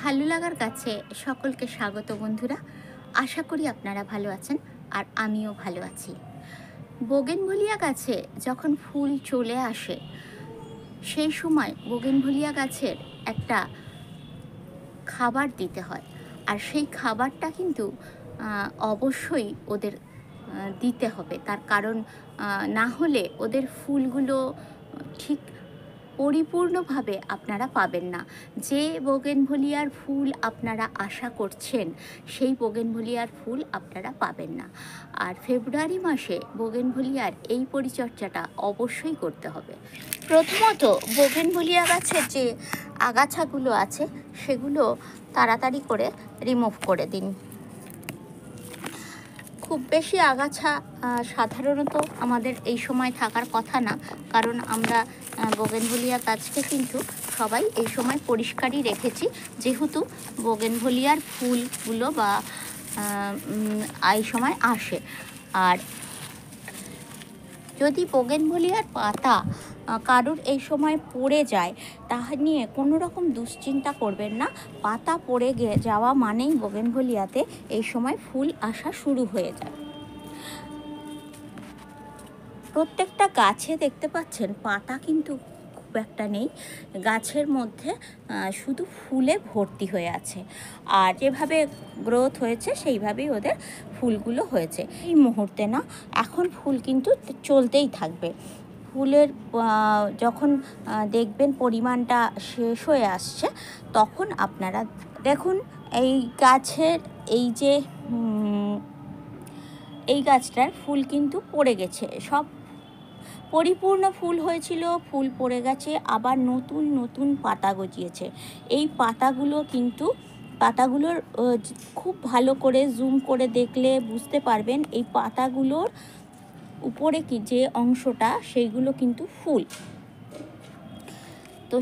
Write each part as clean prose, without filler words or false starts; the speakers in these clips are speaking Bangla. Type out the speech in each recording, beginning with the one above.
ভালো লাগার কাছে সকলকে স্বাগত বন্ধুরা। আশা করি আপনারা ভালো আছেন আর আমিও ভালো আছি। বোগেনভেলিয়া গাছে যখন ফুল চলে আসে সেই সময় বোগেনভেলিয়া গাছের একটা খাবার দিতে হয়, আর সেই খাবারটা কিন্তু অবশ্যই ওদের দিতে হবে। তার কারণ না হলে ওদের ফুলগুলো ঠিক পরিপূর্ণভাবে আপনারা পাবেন না। যে বোগেনভেলিয়ার ফুল আপনারা আশা করছেন সেই বোগেনভেলিয়ার ফুল আপনারা পাবেন না। আর ফেব্রুয়ারি মাসে বোগেনভেলিয়ার এই পরিচর্যাটা অবশ্যই করতে হবে। প্রথমত বোগেনভেলিয়া গাছের যে আগাছাগুলো আছে সেগুলো তাড়াতাড়ি করে রিমুভ করে দিন। খুব বেশি আগাছা সাধারণত আমাদের এই সময় থাকার কথা না, কারণ আমরা বোগেনভেলিয়া গাছকে কিন্তু সবাই এই সময় পরিষ্কারই রেখেছি, যেহেতু বোগেনভেলিয়ার ফুলগুলো বা এই সময় আসে। আর যদি বোগেনভেলিয়ার পাতা কারুর এই সময় পড়ে যায় তা নিয়ে কোনো রকম দুশ্চিন্তা করবেন না। পাতা পড়ে যাওয়া মানেই বোগেনভেলিয়াতে এই সময় ফুল আসা শুরু হয়ে যায়। প্রত্যেকটা গাছে দেখতে পাচ্ছেন পাতা কিন্তু খুব একটা নেই, গাছের মধ্যে শুধু ফুলে ভর্তি হয়ে আছে। আর যেভাবে গ্রোথ হয়েছে সেইভাবেই ওদের ফুলগুলো হয়েছে। এই মুহূর্তে না, এখন ফুল কিন্তু চলতেই থাকবে। ফুলের যখন দেখবেন পরিমাণটা শেষ হয়ে আসছে তখন আপনারা দেখুন এই গাছের এই গাছটার ফুল কিন্তু পড়ে গেছে, সব পরিপূর্ণ ফুল হয়েছিল, ফুল পড়ে গেছে, আবার নতুন নতুন পাতা গজিয়েছে। এই পাতাগুলোর খুব ভালো করে জুম করে দেখলে বুঝতে পারবেন এই পাতাগুলোর উপরে যে অংশটা সেইগুলো কিন্তু ফুল। তো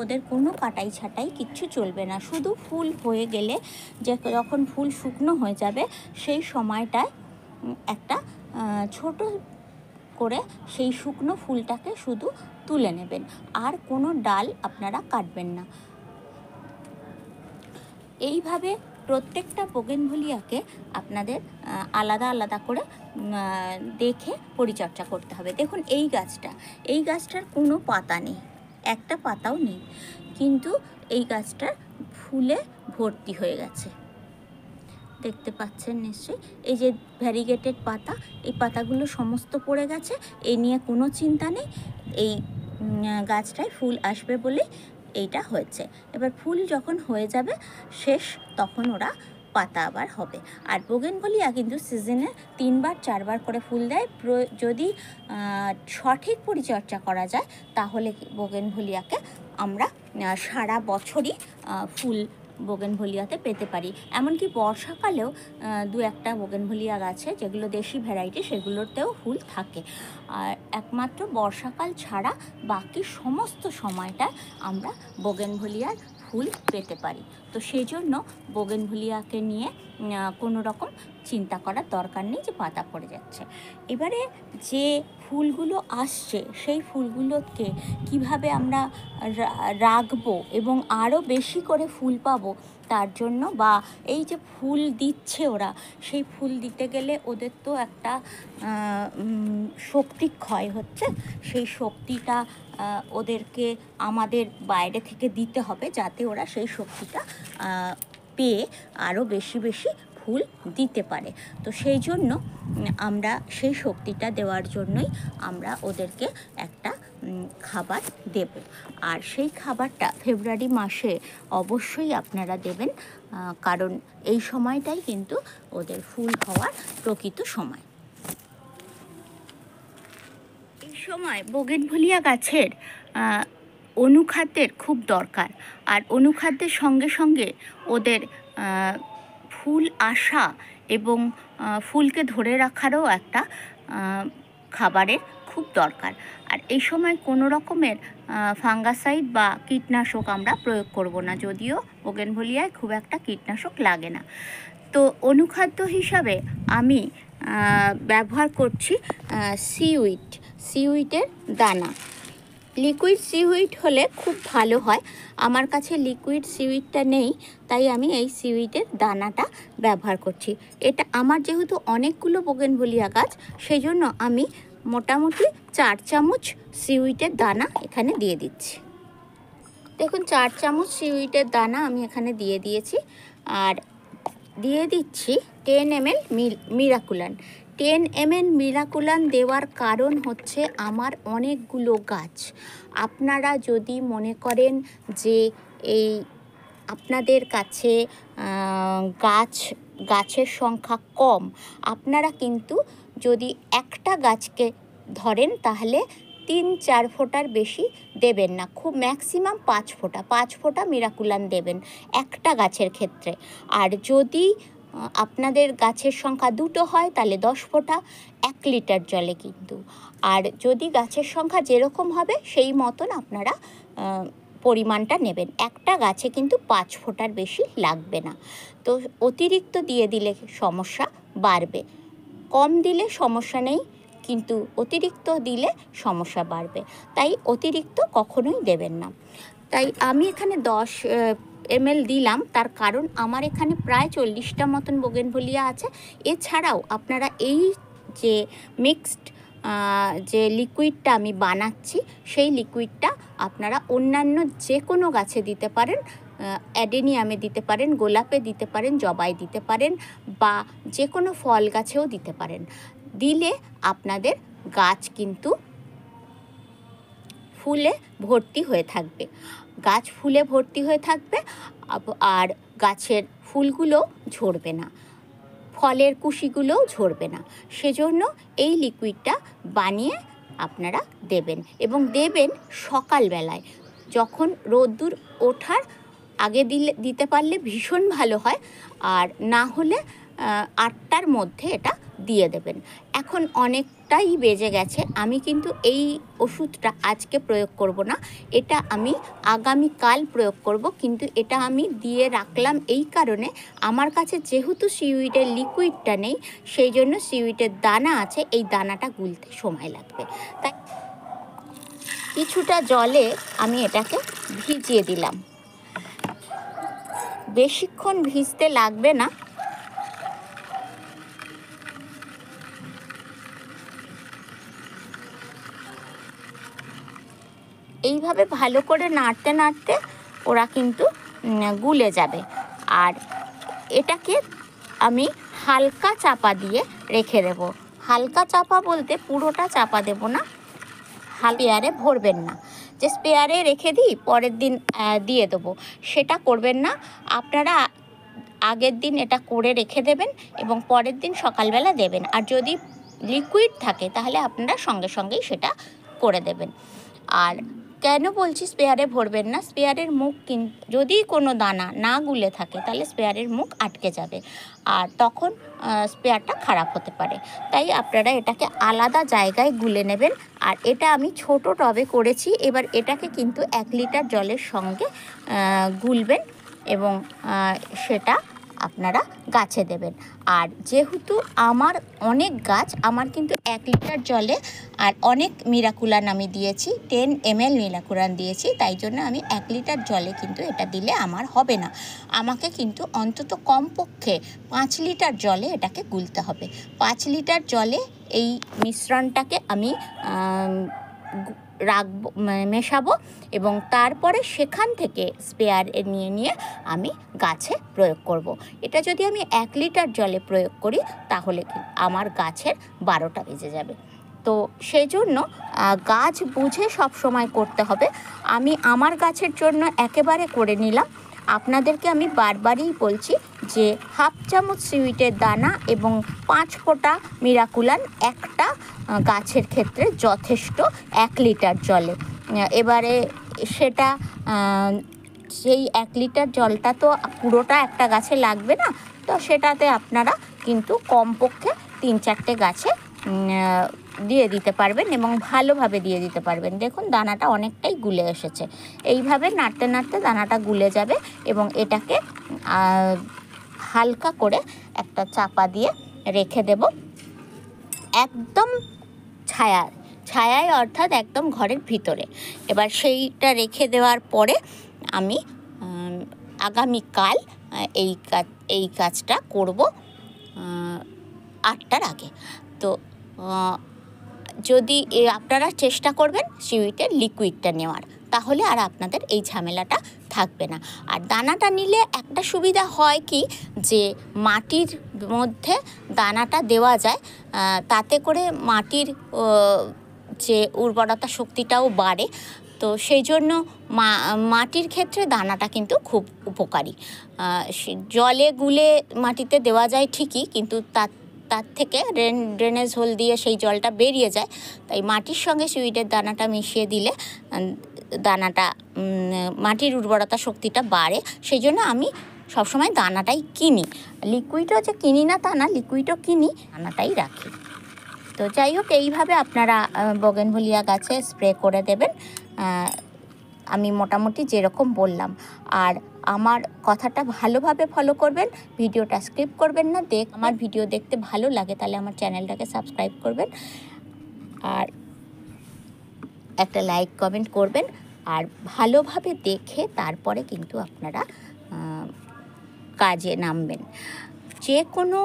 ওদের কোনো কাটাই ছাটাই কিচ্ছু চলবে না। শুধু ফুল হয়ে গেলে যখন ফুল শুকনো হয়ে যাবে সেই সময়টায় একটা ছোট করে সেই শুকনো ফুলটাকে শুধু তুলে নেবেন, আর কোনো ডাল আপনারা কাটবেন না। এইভাবে প্রত্যেকটা বোগেনভেলিয়াকে আপনাদের আলাদা আলাদা করে দেখে পরিচর্যা করতে হবে। দেখুন এই গাছটার কোনো পাতা নেই, একটা পাতাও নেই, কিন্তু এই গাছটার ফুলে ভর্তি হয়ে গেছে। দেখতে পাচ্ছেন নিশ্চয়ই, এই যে ভ্যারিগেটেড পাতা, এই পাতাগুলো সমস্ত পড়ে গেছে। এই নিয়ে কোনো চিন্তা নেই, এই গাছটায় ফুল আসবে বলে এইটা হয়েছে। এবার ফুল যখন হয়ে যাবে শেষ, তখন ওরা পাতা আবার হবে। আর বোগেনভেলিয়া কিন্তু সিজনে 3-4বার করে ফুল দেয়। যদি সঠিক পরিচর্যা করা যায় তাহলে বোগেনভেলিয়াকে আমরা সারা বছরই ফুল বোগেনভেলিয়াতে পেতে পারি। এমনকি বর্ষাকালেও 2-1টা বোগেনভেলিয়া গাছে যেগুলো দেশি ভ্যারাইটি সেগুলোতেও ফুল থাকে। আর একমাত্র বর্ষাকাল ছাড়া বাকি সমস্ত সময়টায় আমরা বোগেনভেলিয়ার ফুল পেতে পারি। তো সেই জন্য বোগেনভেলিয়াকে নিয়ে কোনো রকম চিন্তা করার দরকার নেই যে পাতা পড়ে যাচ্ছে। এবারে যে ফুলগুলো আসছে সেই ফুলগুলোকে কিভাবে আমরা রাখবো এবং আরও বেশি করে ফুল পাবো তার জন্য, বা এই যে ফুল দিচ্ছে ওরা, সেই ফুল দিতে গেলে ওদের তো একটা শক্তি ক্ষয় হচ্ছে। সেই শক্তিটা ওদেরকে আমাদের বাইরে থেকে দিতে হবে, যাতে ওরা সেই শক্তিটা পেয়ে আরও বেশি বেশি ফুল দিতে পারে। তো সেই জন্য আমরা সেই শক্তিটা দেওয়ার জন্যই আমরা ওদেরকে একটা খাবার দেব। আর সেই খাবারটা ফেব্রুয়ারি মাসে অবশ্যই আপনারা দেবেন, কারণ এই সময়টাই কিন্তু ওদের ফুল হওয়ার প্রকৃত সময়। এই সময় বোগেনভেলিয়া গাছের অনুখাদ্যের খুব দরকার। আর অনুখাদ্যের সঙ্গে সঙ্গে ওদের ফুল আসা এবং ফুলকে ধরে রাখারও একটা খাবারের খুব দরকার। আর এই সময় কোনো রকমের ফাঙ্গাসাইড বা কীটনাশক আমরা প্রয়োগ করব না, যদিও বোগেনভেলিয়ায় খুব একটা কীটনাশক লাগে না। তো অনুখাদ্য হিসাবে আমি ব্যবহার করছি সিউইটের দানা। লিকুইড সিউইড হলে খুব ভালো হয়। আমার কাছে লিকুইড সিউইডটা নেই, তাই আমি এই সিউইডের দানাটা ব্যবহার করছি। এটা আমার যেহেতু অনেকগুলো বোগেনভেলিয়া গাছ, সেই জন্য আমি মোটামুটি 4 চামচ সিউইডের দানা এখানে দিয়ে দিচ্ছি। দেখুন 4 চামচ সিউইডের দানা আমি এখানে দিয়ে দিয়েছি। আর দিয়ে দিচ্ছি 10 ml মিরাকুলান। 10 ml মিরাকুলান দেওয়ার কারণ হচ্ছে আমার অনেকগুলো গাছ। আপনারা যদি মনে করেন যে এই আপনাদের কাছে গাছের সংখ্যা কম, আপনারা কিন্তু যদি একটা গাছকে ধরেন তাহলে 3-4 ফোঁটার বেশি দেবেন না, খুব ম্যাক্সিমাম 5 ফোঁটা মিরাকুলান দেবেন একটা গাছের ক্ষেত্রে। আর যদি আপনাদের গাছের সংখ্যা 2টো হয় তাহলে 10 ফোঁটা 1 লিটার জলে কিন্তু। আর যদি গাছের সংখ্যা যেরকম হবে সেই মতন আপনারা পরিমাণটা নেবেন। একটা গাছে কিন্তু 5 ফোঁটার বেশি লাগবে না। তো অতিরিক্ত দিয়ে দিলে সমস্যা বাড়বে, কম দিলে সমস্যা নেই, কিন্তু অতিরিক্ত দিলে সমস্যা বাড়বে। তাই অতিরিক্ত কখনোই দেবেন না। তাই আমি এখানে 10 ml দিলাম, তার কারণ আমার এখানে প্রায় 40টা মতন বোগেনভেলিয়া আছে। এছাড়াও আপনারা এই যে মিক্সড যে লিকুইডটা আমি বানাচ্ছি, সেই লিকুইডটা আপনারা অন্যান্য যে কোনো গাছে দিতে পারেন। অ্যাডেনিয়ামে দিতে পারেন, গোলাপে দিতে পারেন, জবায় দিতে পারেন, বা যে কোনো ফল গাছেও দিতে পারেন। দিলে আপনাদের গাছ কিন্তু ফুলে ভর্তি হয়ে থাকবে, গাছ ফুলে ভর্তি হয়ে থাকবে, আর গাছের ফুলগুলো ঝরবে না, ফলের কুশিগুলোও ঝরবে না। সেজন্য এই লিকুইডটা বানিয়ে আপনারা দেবেন, এবং দেবেন সকালবেলায়, যখন রোদ্দুর ওঠার আগে দিতে পারলে ভীষণ ভালো হয়। আর না হলে 8টার মধ্যে এটা দিয়ে দেবেন। এখন অনেকটাই বেজে গেছে, আমি কিন্তু এই ওষুধটা আজকে প্রয়োগ করব না, এটা আমি আগামীকাল প্রয়োগ করব। কিন্তু এটা আমি দিয়ে রাখলাম এই কারণে, আমার কাছে যেহেতু সিউইডের লিকুইডটা নেই, সেই জন্য সিউইডের দানা আছে, এই দানাটা গুলতে সময় লাগবে। তাই কিছুটা জলে আমি এটাকে ভিজিয়ে দিলাম, বেশিক্ষণ ভিজতে লাগবে না। এইভাবে ভালো করে নাড়তে নাড়তে ওরা কিন্তু গুলে যাবে। আর এটাকে আমি হালকা চাপা দিয়ে রেখে দেব। হালকা চাপা বলতে পুরোটা চাপা দেব না, স্পেয়ারে ভরবেন না, যে স্পেয়ারে রেখে দিই পরের দিন দিয়ে দেবো, সেটা করবেন না। আপনারা আগের দিন এটা করে রেখে দেবেন এবং পরের দিন সকালবেলা দেবেন। আর যদি লিকুইড থাকে তাহলে আপনারা সঙ্গে সঙ্গেই সেটা করে দেবেন। আর কেন বলছি স্পেয়ারে ভরবেন না, স্পেয়ারের মুখ যদি কোনো দানা না গুলে থাকে তাহলে স্পেয়ারের মুখ আটকে যাবে, আর তখন স্পেয়ারটা খারাপ হতে পারে। তাই আপনারা এটাকে আলাদা জায়গায় গুলে নেবেন। আর এটা আমি ছোট টবে করেছি। এবার এটাকে কিন্তু 1 লিটার জলের সঙ্গে গুলবেন এবং সেটা আপনারা গাছে দেবেন। আর যেহেতু আমার অনেক গাছ, আমার কিন্তু 1 লিটার জলে আর অনেক মিরাকুলান আমি দিয়েছি, 10 ml মিরাকুলান দিয়েছি, তাই জন্য আমি 1 লিটার জলে কিন্তু এটা দিলে আমার হবে না। আমাকে কিন্তু অন্তত কমপক্ষে 5 লিটার জলে এটাকে গুলতে হবে। 5 লিটার জলে এই মিশ্রণটাকে আমি রাখবো, মেশাবো, এবং তারপরে সেখান থেকে স্পেয়ার নিয়ে আমি গাছে প্রয়োগ করব। এটা যদি আমি 1 লিটার জলে প্রয়োগ করি তাহলে আমার গাছের 12টা বেজে যাবে। তো সেই জন্য গাছ বুঝে সব সময় করতে হবে। আমি আমার গাছের জন্য একেবারে করে নিলাম। আপনাদেরকে আমি বারবারই বলছি যে 1/2 চামচ সিউইটের দানা এবং 5 ফোঁটা মিরাকুলান একটা গাছের ক্ষেত্রে যথেষ্ট 1 লিটার জলে। এবারে সেটা সেই 1 লিটার জলটা তো পুরোটা একটা গাছে লাগবে না, তো সেটাতে আপনারা কিন্তু কমপক্ষে 3-4টে গাছে দিয়ে দিতে পারবেন এবং ভালোভাবে দিয়ে দিতে পারবেন। দেখুন দানাটা অনেকটাই গুলে এসেছে। এইভাবে নাড়তে নাড়তে দানাটা গুলে যাবে এবং এটাকে হালকা করে একটা চাপা দিয়ে রেখে দেব। একদম ছায়ায়, অর্থাৎ একদম ঘরের ভিতরে। এবার সেইটা রেখে দেওয়ার পরে আমি আগামীকাল এই কাজটা করব 8টার আগে। তো যদি আপনারা চেষ্টা করবেন সিউইটের লিকুইডটা নেওয়ার, তাহলে আর আপনাদের এই ঝামেলাটা থাকবে না। আর দানাটা নিলে একটা সুবিধা হয় কি, যে মাটির মধ্যে দানাটা দেওয়া যায়, তাতে করে মাটির যে উর্বরতা শক্তিটাও বাড়ে। তো সেই জন্য মাটির ক্ষেত্রে দানাটা কিন্তু খুব উপকারী। জলে গুলে মাটিতে দেওয়া যায় ঠিকই, কিন্তু তার থেকে ড্রেনেজ হোল দিয়ে সেই জলটা বেরিয়ে যায়। তাই মাটির সঙ্গে সিউইডের দানাটা মিশিয়ে দিলে দানাটা মাটির উর্বরতা শক্তিটা বাড়ে। সেই জন্য আমি সবসময় দানাটাই কিনি। লিকুইডও যে কিনি না তা না, লিকুইডও কিনি, দানাটাই রাখি। তো যাই হোক, এইভাবে আপনারা বোগেনভেলিয়া গাছে স্প্রে করে দেবেন, আমি মোটামুটি যেরকম বললাম। আর আমার কথাটা ভালোভাবে ফলো করবেন, ভিডিওটা স্কিপ করবেন না। আমার ভিডিও দেখতে ভালো লাগে তাহলে আমার চ্যানেলটাকে সাবস্ক্রাইব করবেন, আর একটা লাইক কমেন্ট করবেন। আর ভালোভাবে দেখে তারপরে কিন্তু আপনারা কাজে নামবেন। যে কোনো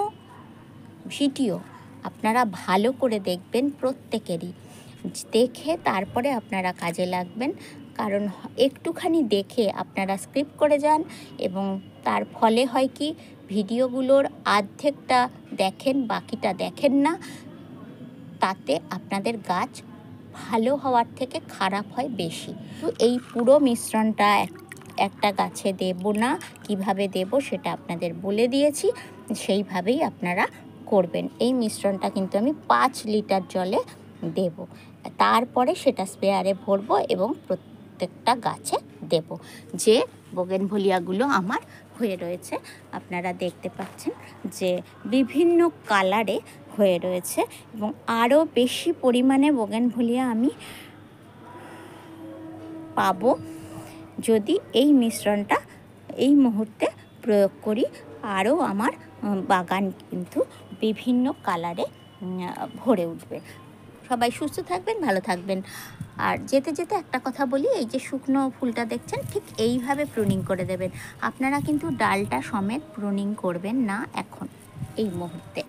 ভিডিও আপনারা ভালো করে দেখবেন, প্রত্যেকেরই দেখে তারপরে আপনারা কাজে লাগবেন। কারণ একটুখানি দেখে আপনারা স্কিপ করে যান, এবং তার ফলে হয় কি, ভিডিওগুলোর অর্ধেকটা দেখেন, বাকিটা দেখেন না। তাতে আপনাদের গাছ ভালো হওয়ার থেকে খারাপ হয় বেশি। তো এই পুরো মিশ্রণটা একটা গাছে দেব না, কিভাবে দেব সেটা আপনাদের বলে দিয়েছি, সেইভাবেই আপনারা করবেন। এই মিশ্রণটা কিন্তু আমি 5 লিটার জলে দেব, তারপরে সেটা স্প্রেয়ারে ভরবো এবং প্রত্যেকটা গাছে দেব। যে বোগেনভেলিয়াগুলো আমার হয়ে রয়েছে, আপনারা দেখতে পাচ্ছেন যে বিভিন্ন কালারে হয়ে রয়েছে, এবং আরও বেশি পরিমাণে বোগেনভেলিয়া আমি পাবো যদি এই মিশ্রণটা এই মুহূর্তে প্রয়োগ করি। আরও আমার বাগান কিন্তু বিভিন্ন কালারে ভরে উঠবে। সবাই সুস্থ থাকবেন, ভালো থাকবেন। আর যেতে যেতে একটা কথা বলি, এই যে শুকনো ফুলটা দেখছেন, ঠিক এইভাবে প্রুনিং করে দেবেন। আপনারা কিন্তু ডালটা সমেত প্রুনিং করবেন না এখন এই মুহূর্তে।